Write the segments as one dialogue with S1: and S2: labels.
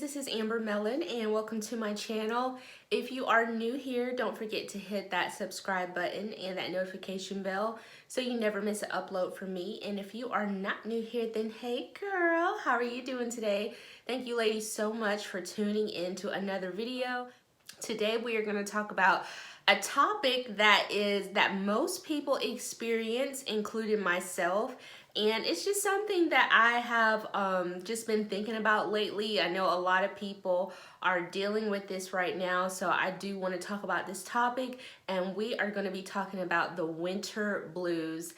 S1: this is Mellon and welcome to my channel. If you are new here, don't forget to hit that subscribe button and that notification bell so you never miss an upload from me. And if you are not new here, then hey girl, how are you doing today? Thank you ladies so much for tuning in to another video. Today we are going to talk about a topic that most people experience, including myself. And it's just something that I have just been thinking about lately. I know a lot of people are dealing with this right now, so I do want to talk about this topic, and we are going to be talking about the winter blues.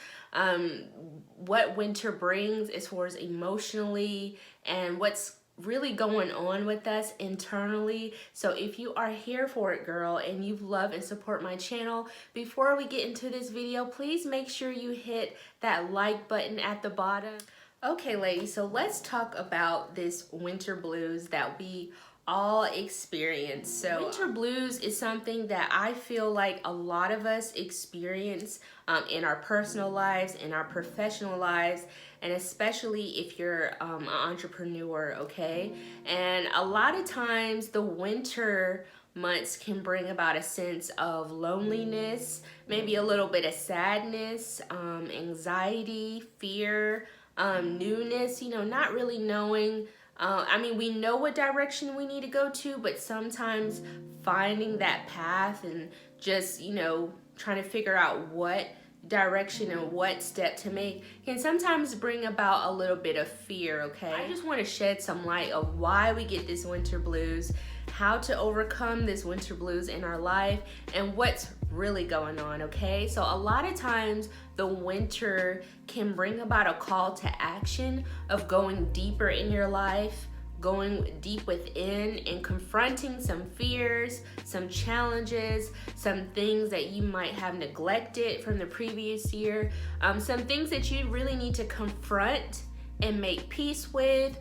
S1: What winter brings as far as emotionally and what's really going on with us internally. So if you are here for it, girl, and you love and support my channel, before we get into this video, please make sure you hit that like button at the bottom. Okay, ladies, so let's talk about this winter blues that we all experience. So winter blues is something that I feel like a lot of us experience in our personal lives, in our professional lives, and especially if you're an entrepreneur, okay? And a lot of times the winter months can bring about a sense of loneliness, maybe a little bit of sadness, anxiety, fear, newness, you know, not really knowing. I mean, we know what direction we need to go to, but sometimes finding that path and just, you know, trying to figure out what direction and what step to make can sometimes bring about a little bit of fear, okay? I just want to shed some light of why we get this winter blues, how to overcome this winter blues in our life, and what's really going on, okay? So a lot of times the winter can bring about a call to action of going deeper in your life, going deep within and confronting some fears, some challenges, some things that you might have neglected from the previous year, some things that you really need to confront and make peace with,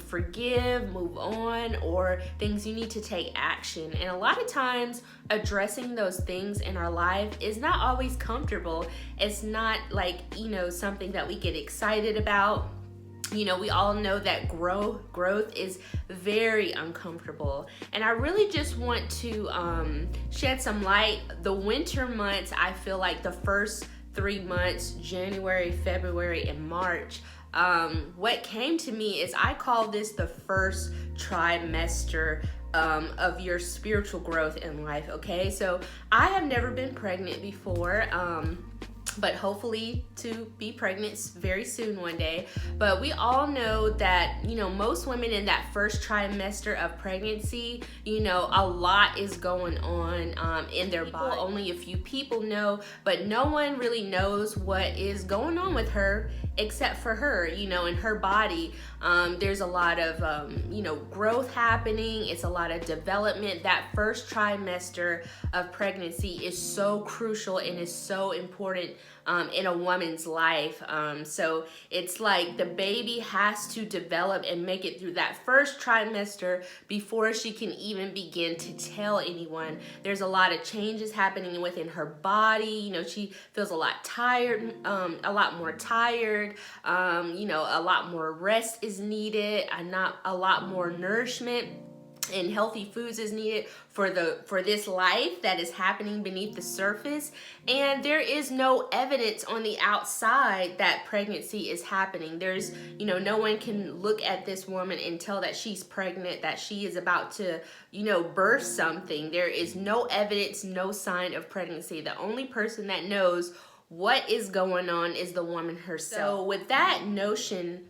S1: forgive, move on, or things you need to take action. And a lot of times addressing those things in our life is not always comfortable. It's not like, you know, something that we get excited about. You know, we all know that growth is very uncomfortable. And I really just want to shed some light. The winter months, I feel like the first 3 months, January, February, and March, what came to me is I call this the first trimester of your spiritual growth in life, okay? So I have never been pregnant before, but hopefully to be pregnant very soon one day. But we all know that, you know, most women in that first trimester of pregnancy, you know, a lot is going on in their body. Only a few people know, but no one really knows what is going on with her except for her, you know, in her body. There's a lot of, you know, growth happening. It's a lot of development. That first trimester of pregnancy is so crucial and is so important in a woman's life. So it's like the baby has to develop and make it through that first trimester before she can even begin to tell anyone. There's a lot of changes happening within her body. You know, she feels a lot tired, a lot more tired. You know, a lot more rest is needed, and not a lot more nourishment and healthy foods is needed for this life that is happening beneath the surface. And there is no evidence on the outside that pregnancy is happening. There's, you know, no one can look at this woman and tell that she's pregnant, that she is about to, you know, birth something. There is no evidence, no sign of pregnancy. The only person that knows what is going on is the woman herself. So with that notion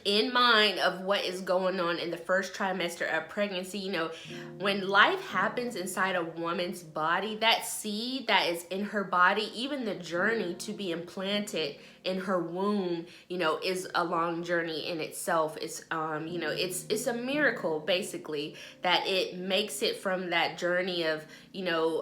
S1: in mind of what is going on in the first trimester of pregnancy, you know, when life happens inside a woman's body, that seed that is in her body, even the journey to be implanted in her womb, you know, is a long journey in itself. It's, you know, it's a miracle basically that it makes it from that journey of, you know,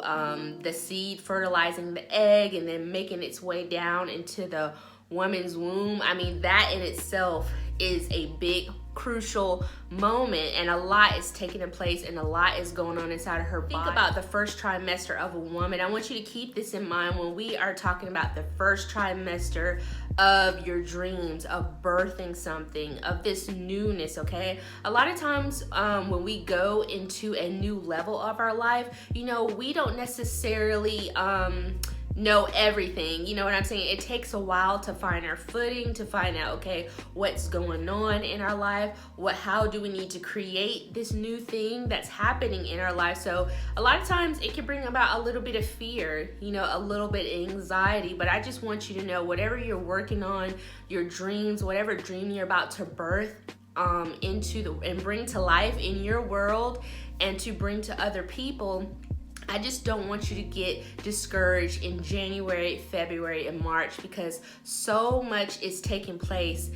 S1: the seed fertilizing the egg and then making its way down into the woman's womb. I mean, that in itself is a big crucial moment, and a lot is taking place and a lot is going on inside of her body. Think about the first trimester of a woman. I want you to keep this in mind when we are talking about the first trimester of your dreams, of birthing something, of this newness, okay? A lot of times when we go into a new level of our life, you know, we don't necessarily know everything. You know what I'm saying? It takes a while to find our footing, to find out, okay, what's going on in our life, how do we need to create this new thing that's happening in our life. So a lot of times it can bring about a little bit of fear, you know, a little bit of anxiety. But I just want you to know, whatever you're working on, your dreams, whatever dream you're about to birth and bring to life in your world and to bring to other people, I just don't want you to get discouraged in January, February, and March, because so much is taking place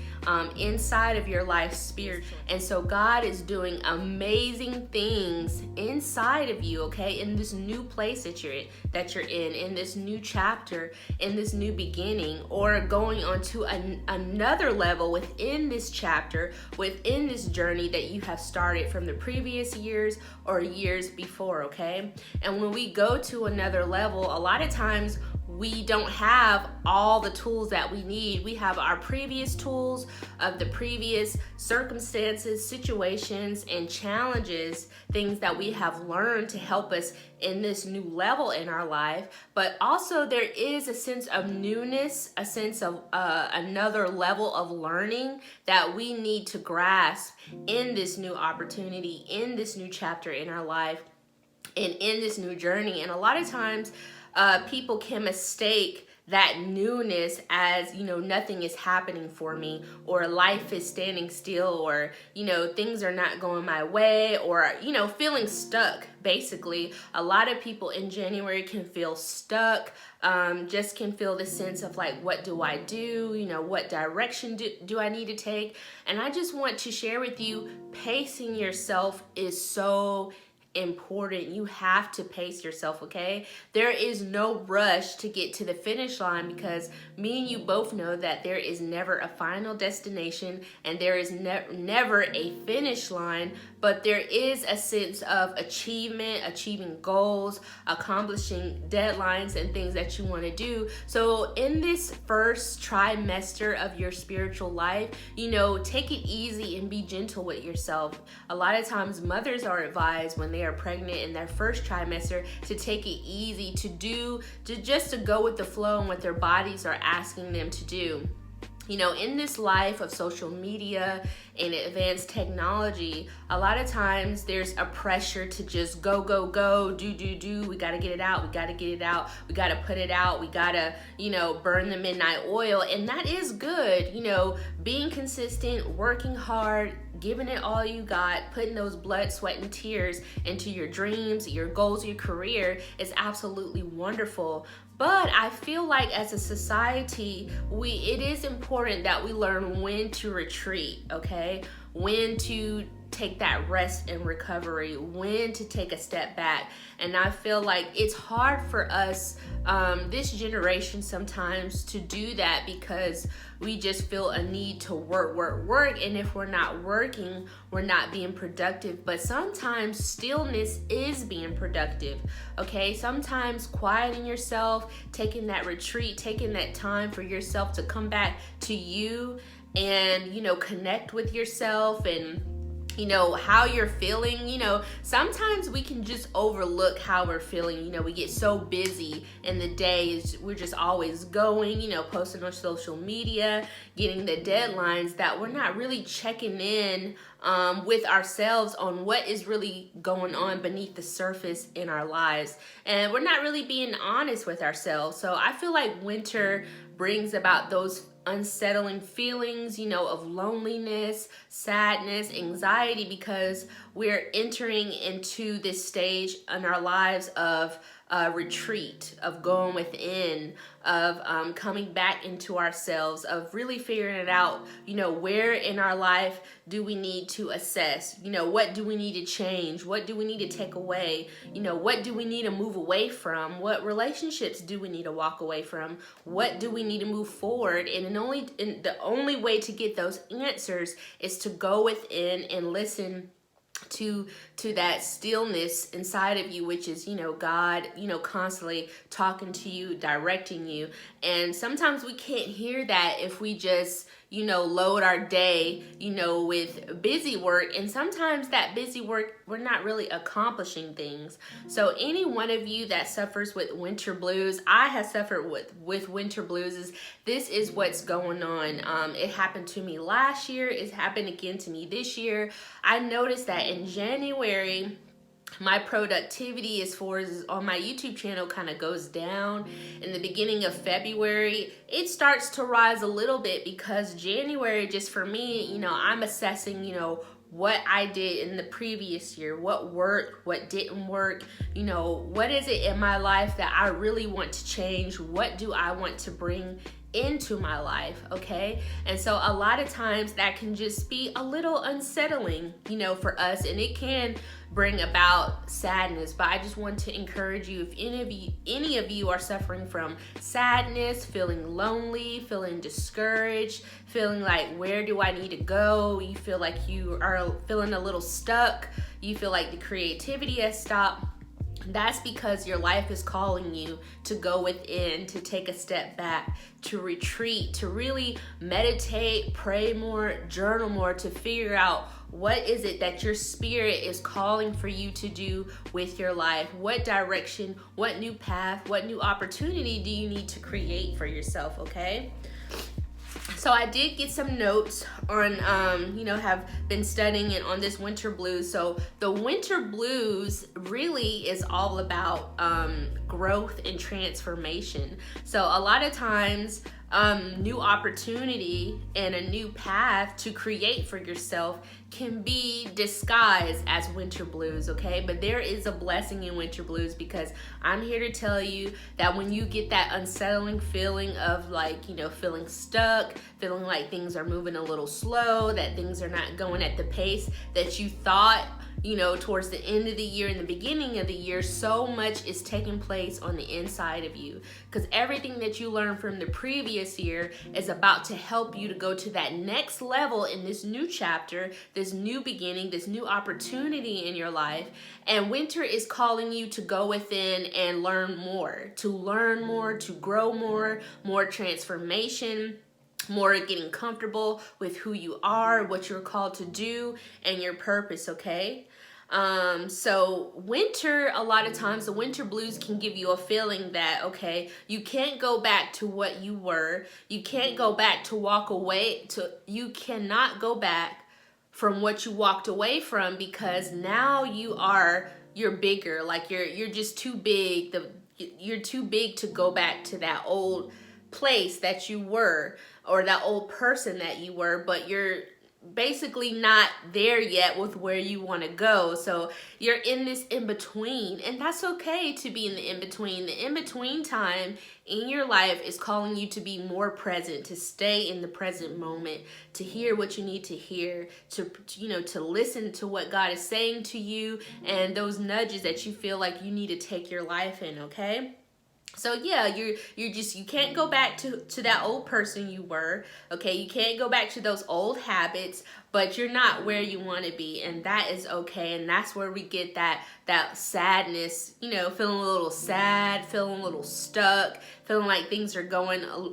S1: inside of your life spiritually. And so God is doing amazing things inside of you, okay, in this new place that you're in this new chapter, in this new beginning, or going on to another level within this chapter, within this journey that you have started from the previous years or years before, okay? And when we go to another level, a lot of times we don't have all the tools that we need. We have our previous tools of the previous circumstances, situations, and challenges, things that we have learned to help us in this new level in our life. But also there is a sense of newness, a sense of another level of learning that we need to grasp in this new opportunity, in this new chapter in our life, and in this new journey. And a lot of times people can mistake that newness as, you know, nothing is happening for me, or life is standing still, or, you know, things are not going my way, or, you know, feeling stuck. Basically, a lot of people in January can feel stuck, just can feel the sense of like, what do I do? You know, what direction do I need to take? And I just want to share with you, pacing yourself is so important. You have to pace yourself, okay? There is no rush to get to the finish line, because me and you both know that there is never a final destination and there is never a finish line, but there is a sense of achievement, achieving goals, accomplishing deadlines and things that you want to do. So in this first trimester of your spiritual life, you know, take it easy and be gentle with yourself. A lot of times mothers are advised when they are pregnant in their first trimester to take it easy, to go with the flow and what their bodies are asking them to do. You know, in this life of social media and advanced technology, a lot of times there's a pressure to just go, do. We got to get it out. We got to put it out. We got to, you know, burn the midnight oil. And that is good. You know, being consistent, working hard, giving it all you got, putting those blood, sweat, and tears into your dreams, your goals, your career is absolutely wonderful. But I feel like as a society, it is important that we learn when to retreat, okay? When to take that rest and recovery, when to take a step back. And I feel like it's hard for us, this generation sometimes, to do that, because we just feel a need to work. And if we're not working, we're not being productive. But sometimes stillness is being productive, okay? Sometimes quieting yourself, taking that retreat, taking that time for yourself to come back to you and, you know, connect with yourself and, you know, how you're feeling. You know, sometimes we can just overlook how we're feeling. You know, we get so busy in the days, we're just always going, you know, posting on social media, getting the deadlines, that we're not really checking in with ourselves on what is really going on beneath the surface in our lives. And we're not really being honest with ourselves. So I feel like winter brings about those unsettling feelings, you know, of loneliness, sadness, anxiety, because we're entering into this stage in our lives of retreat, of going within, of coming back into ourselves, of really figuring it out. You know, where in our life do we need to assess? You know, what do we need to change? What do we need to take away? You know, what do we need to move away from? What relationships do we need to walk away from? What do we need to move forward? And the only way to get those answers is to go within and listen to that stillness inside of you, which is, God, constantly talking to you, directing you. And sometimes we can't hear that if we just, load our day, with busy work. And sometimes that busy work, we're not really accomplishing things. So any one of you that suffers with winter blues, I have suffered with winter blues. This is what's going on. It happened to me last year. It's happened again to me this year. I noticed that in January, my productivity as far as on my YouTube channel kind of goes down. In the beginning of February, it starts to rise a little bit, because January, just for me, I'm assessing, what I did in the previous year, what worked, what didn't work, what is it in my life that I really want to change? What do I want to bring into my life? Okay. And so a lot of times that can just be a little unsettling, for us, and it can bring about sadness. But I just want to encourage you, if any of you are suffering from sadness, feeling lonely, feeling discouraged, feeling like, where do I need to go? You feel like you are feeling a little stuck. You feel like the creativity has stopped. That's because your life is calling you to go within, to take a step back, to retreat, to really meditate, pray more, journal more, to figure out what is it that your spirit is calling for you to do with your life. What direction, what new path, what new opportunity do you need to create for yourself, okay? So I did get some notes on, have been studying it on this winter blues. So the winter blues really is all about growth and transformation. So a lot of times, new opportunity and a new path to create for yourself can be disguised as winter blues, okay? But there is a blessing in winter blues, because I'm here to tell you that when you get that unsettling feeling of like, feeling stuck, feeling like things are moving a little slow, that things are not going at the pace that you thought, towards the end of the year and the beginning of the year, so much is taking place on the inside of you, because everything that you learned from the previous year is about to help you to go to that next level in this new chapter, this new beginning, this new opportunity in your life. And winter is calling you to go within and learn more, to grow more transformation, more getting comfortable with who you are, what you're called to do, and your purpose, okay? So winter, a lot of times the winter blues can give you a feeling that, okay, you can't go back to what you were. You can't go back to you cannot go back from what you walked away from, because now you're bigger. Like you're just too big. You're too big to go back to that old place that you were, or that old person that you were, but you're basically not there yet with where you want to go. So you're in this in-between, and that's okay to be in the in-between. The in-between time in your life is calling you to be more present, to stay in the present moment, to hear what you need to hear, to listen to what God is saying to you, and those nudges that you feel like you need to take your life in, okay? So yeah, you can't go back to that old person you were, okay? You can't go back to those old habits, but you're not where you want to be, and that is okay. And that's where we get that sadness, feeling a little sad, feeling a little stuck, feeling like things are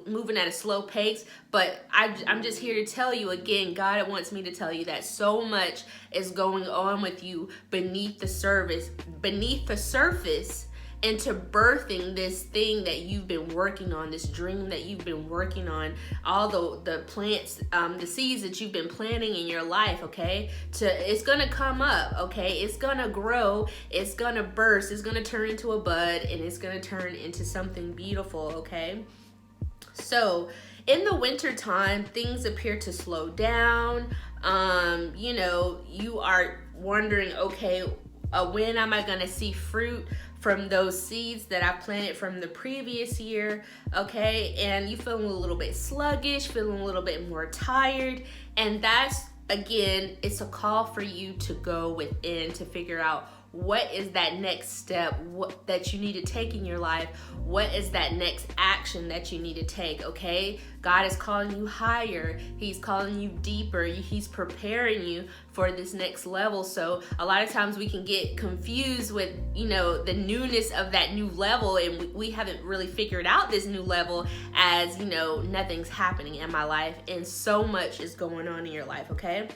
S1: moving at a slow pace. But I'm just here to tell you again, God wants me to tell you that so much is going on with you beneath the surface, into birthing this thing that you've been working on, this dream that you've been working on, all the plants, the seeds that you've been planting in your life, okay? It's gonna come up, okay? It's gonna grow, it's gonna burst, it's gonna turn into a bud, and it's gonna turn into something beautiful, okay? So in the winter time, things appear to slow down. You are wondering, okay, when am I gonna see fruit from those seeds that I planted from the previous year, okay? And you feeling a little bit sluggish, feeling a little bit more tired, and that's, again, it's a call for you to go within, to figure out what is that next step that you need to take in your life? What is that next action that you need to take, okay? God is calling you higher. He's calling you deeper. He's preparing you for this next level. So a lot of times we can get confused with, the newness of that new level, and we haven't really figured out this new level as, nothing's happening in my life and so much is going on in your life, okay?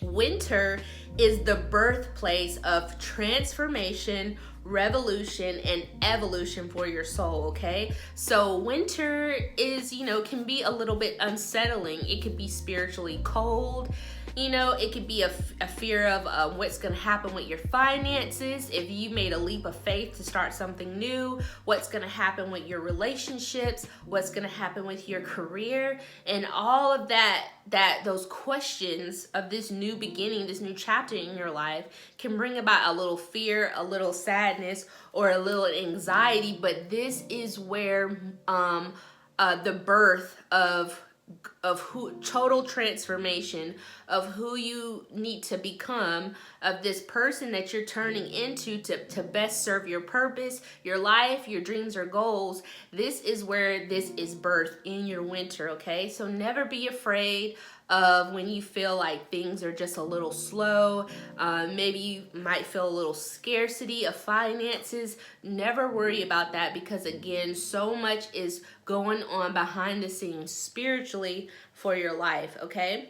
S1: Winter is the birthplace of transformation, revolution, and evolution for your soul, okay? So winter is, can be a little bit unsettling. It could be spiritually cold. It could be a fear of what's going to happen with your finances. If you made a leap of faith to start something new, what's going to happen with your relationships, what's going to happen with your career, and all of those questions of this new beginning, this new chapter in your life can bring about a little fear, a little sadness, or a little anxiety. But this is where the birth of total transformation of who you need to become, of this person that you're turning into to best serve your purpose, your life, your dreams or goals. This is where this is birthed in your winter, okay? So never be afraid of when you feel like things are just a little slow. Maybe you might feel a little scarcity of finances. Never worry about that, because again, so much is going on behind the scenes spiritually for your life, okay?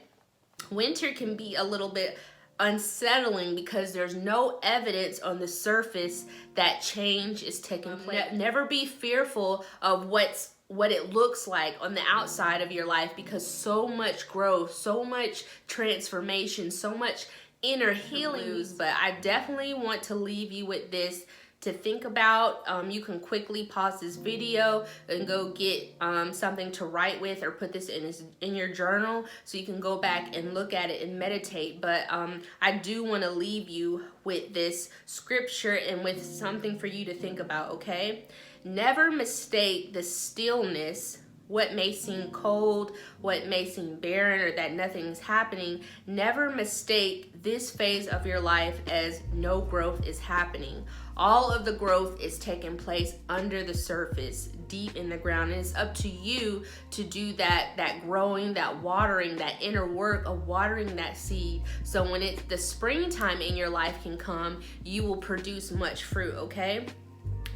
S1: Winter can be a little bit unsettling because there's no evidence on the surface that change is taking place. Never be fearful of what it looks like on the outside of your life, because so much growth, so much transformation, so much inner healing. But I definitely want to leave you with this to think about. You can quickly pause this video and go get something to write with, or put this in your journal so you can go back and look at it and meditate. But I do want to leave you with this scripture and with something for you to think about, okay? Never mistake the stillness, what may seem cold, what may seem barren, or that nothing's happening. Never mistake this phase of your life as no growth is happening. All of the growth is taking place under the surface, deep in the ground. And it's up to you to do that growing, that watering, that inner work of watering that seed. So when the springtime in your life can come, you will produce much fruit, okay?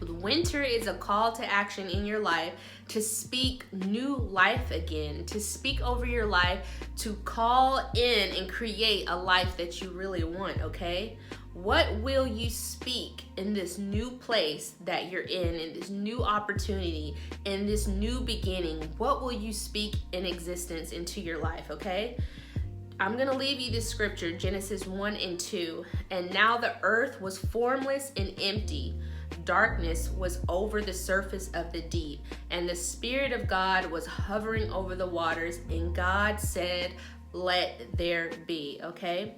S1: Winter is a call to action in your life to speak new life again, to speak over your life, to call in and create a life that you really want, okay? What will you speak in this new place that you're in this new opportunity, in this new beginning? What will you speak in existence into your life, okay? I'm going to leave you this scripture, Genesis 1 and 2. And now the earth was formless and empty. Darkness was over the surface of the deep, and the Spirit of God was hovering over the waters, and God said, let there be, okay?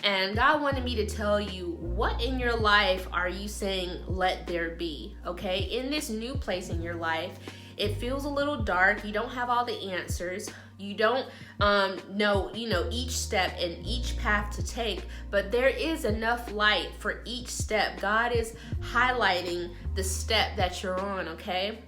S1: And God wanted me to tell you, what in your life are you saying, let there be, okay? In this new place in your life, it feels a little dark. You don't have all the answers. You don't know, each step and each path to take, but there is enough light for each step. God is highlighting the step that you're on, okay?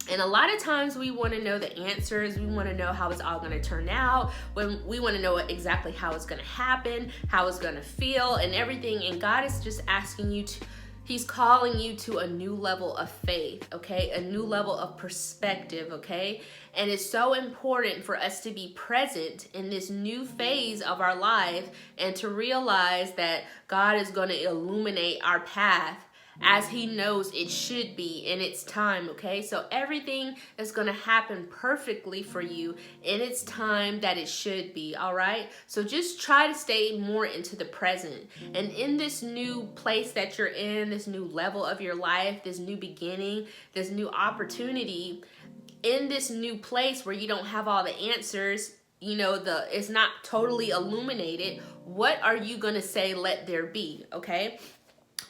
S1: And a lot of times we want to know the answers. We want to know how it's all going to turn out. When we want to know exactly how it's going to happen, how it's going to feel and everything. And God is just asking you to, He's calling you to a new level of faith, okay? A new level of perspective, okay? And it's so important for us to be present in this new phase of our life and to realize that God is going to illuminate our path as He knows it should be in its time, okay? So everything is going to happen perfectly for you in its time that it should be, all right? So just try to stay more into the present. And in this new place that you're in, this new level of your life, this new beginning, this new opportunity, in this new place where you don't have all the answers, it's not totally illuminated, what are you going to say, let there be, okay?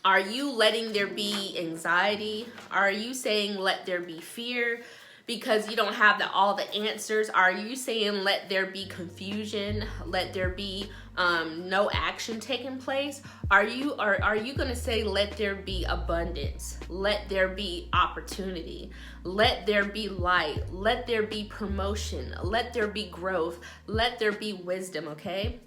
S1: Are you letting there be anxiety? Are you saying let there be fear? because you don't have all the answers? Are you saying let there be confusion, let there be no action taking place? Are you going to say let there be abundance, let there be opportunity, let there be light, let there be promotion, let there be growth, let there be wisdom? Okay,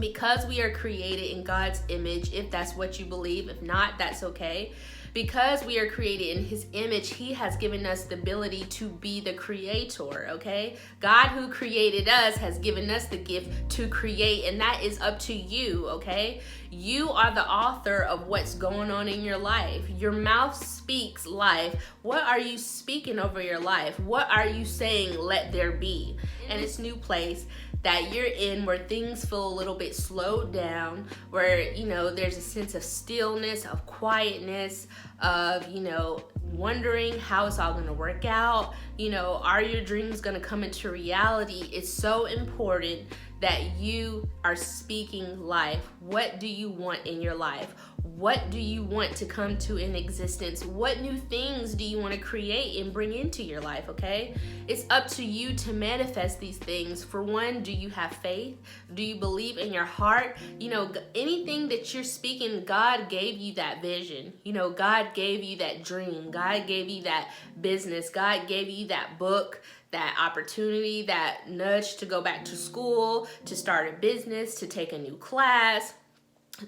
S1: because we are created in God's image, if that's what you believe. If not, that's okay. Because we are created in his image, he has given us the ability to be the creator, okay? God, who created us, has given us the gift to create, and that is up to you, okay? You are the author of what's going on in your life. Your mouth speaks life. What are you speaking over your life? What are you saying, let there be? And this new place that you're in, where things feel a little bit slowed down, where, you know, there's a sense of stillness, of quietness, of, you know, wondering how it's all going to work out. You know, are your dreams going to come into reality? It's so important that you are speaking life. What do you want in your life? What do you want to come to in existence? What new things do you want to create and bring into your life, okay? It's up to you to manifest these things. For one, do you have faith? Do you believe in your heart? You know, anything that you're speaking, God gave you that vision. You know, God gave you that dream. God gave you that business. God gave you that book, that opportunity, that nudge to go back to school, to start a business, to take a new class,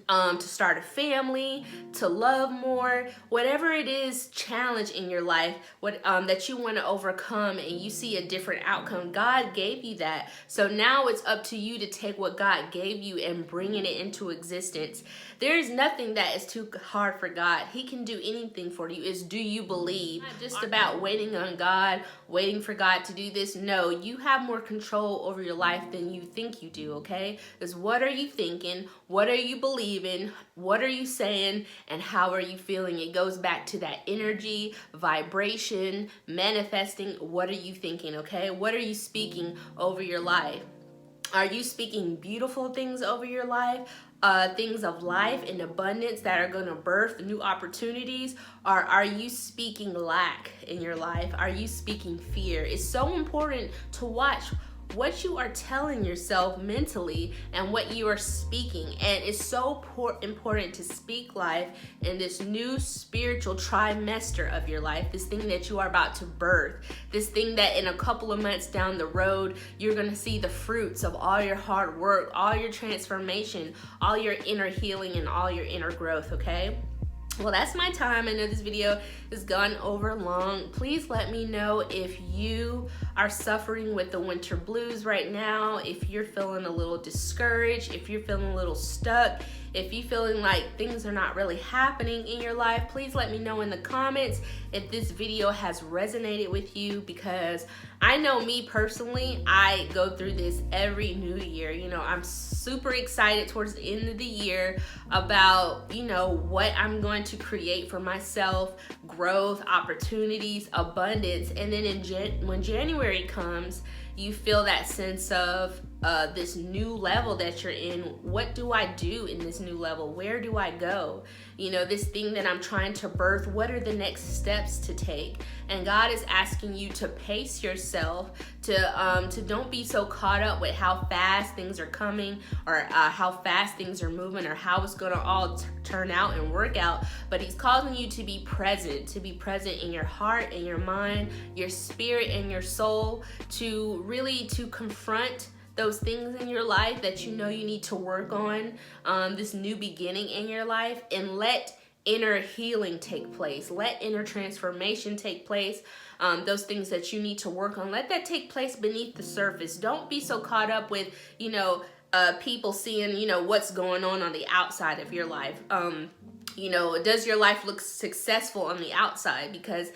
S1: to start a family, to love more, whatever it is, challenge in your life, what that you want to overcome, and you see a different outcome. God gave you that. So now it's up to you to take what God gave you and bringing it into existence. There is nothing that is too hard for God. He can do anything for you. It's, do you believe? Not just about waiting on God, waiting for God to do this. No, you have more control over your life than you think you do, okay? It's what are you thinking? What are you believing? What are you saying? And how are you feeling? It goes back to that energy, vibration, manifesting. What are you thinking, okay? What are you speaking over your life? Are you speaking beautiful things over your life? Things of life and abundance that are going to birth new opportunities? Or are you speaking lack in your life? Are you speaking fear? It's so important to watch what you are telling yourself mentally and what you are speaking. And it's so important to speak life in this new spiritual trimester of your life, this thing that you are about to birth, this thing that in a couple of months down the road, you're going to see the fruits of all your hard work, all your transformation, all your inner healing, and all your inner growth, okay? Well, that's my time. I know this video has gone over long. Please let me know if you are suffering with the winter blues right now, if you're feeling a little discouraged, if you're feeling a little stuck, if you're feeling like things are not really happening in your life. Please let me know in the comments if this video has resonated with you, because I know me personally, I go through this every new year. You know, I'm super excited towards the end of the year about, you know, what I'm going to create for myself, growth, opportunities, abundance. And then when January comes, you feel that sense of this new level that you're in. What do I do in this new level? Where do I go? You know, this thing that I'm trying to birth, what are the next steps to take? And God is asking you to pace yourself, to don't be so caught up with how fast things are coming, or how fast things are moving, or how it's going to all turn out and work out. But he's calling you to be present in your heart and your mind, your spirit and your soul, to really to confront those things in your life that you know you need to work on, this new beginning in your life, and let inner healing take place. Let inner transformation take place. Those things that you need to work on, let that take place beneath the surface. Don't be so caught up with, you know, people seeing, you know, what's going on the outside of your life. You know, does your life look successful on the outside? Because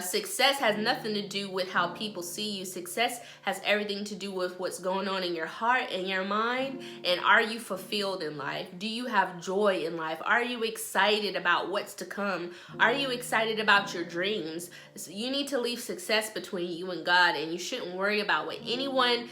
S1: success has nothing to do with how people see you. Success has everything to do with what's going on in your heart and your mind. And are you fulfilled in life? Do you have joy in life? Are you excited about what's to come? Are you excited about your dreams? So you need to leave success between you and God, and you shouldn't worry about what anyone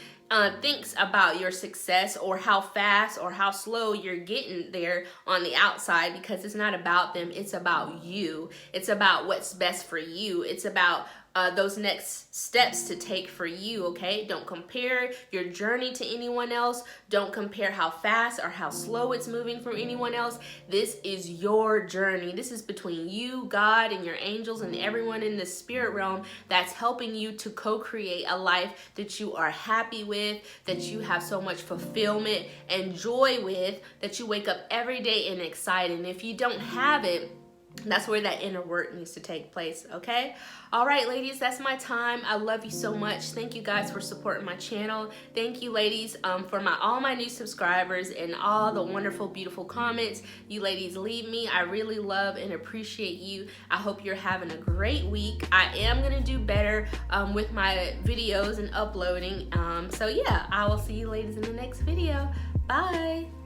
S1: thinks about your success, or how fast or how slow you're getting there on the outside, because it's not about them. It's about you. It's about what's best for you. It's about those next steps to take for you, okay? Don't compare your journey to anyone else. Don't compare how fast or how slow it's moving from anyone else. This is your journey. This is between you, God, and your angels and everyone in the spirit realm that's helping you to co-create a life that you are happy with, that you have so much fulfillment and joy with, that you wake up every day and excited. And if you don't have it, that's where that inner work needs to take place, okay? All right, ladies, that's my time. I love you so much. Thank you guys for supporting my channel. Thank you, ladies, for all my new subscribers and all the wonderful, beautiful comments you ladies leave me. I really love and appreciate you. I hope you're having a great week. I am gonna do better with my videos and uploading. So yeah, I will see you ladies in the next video. Bye.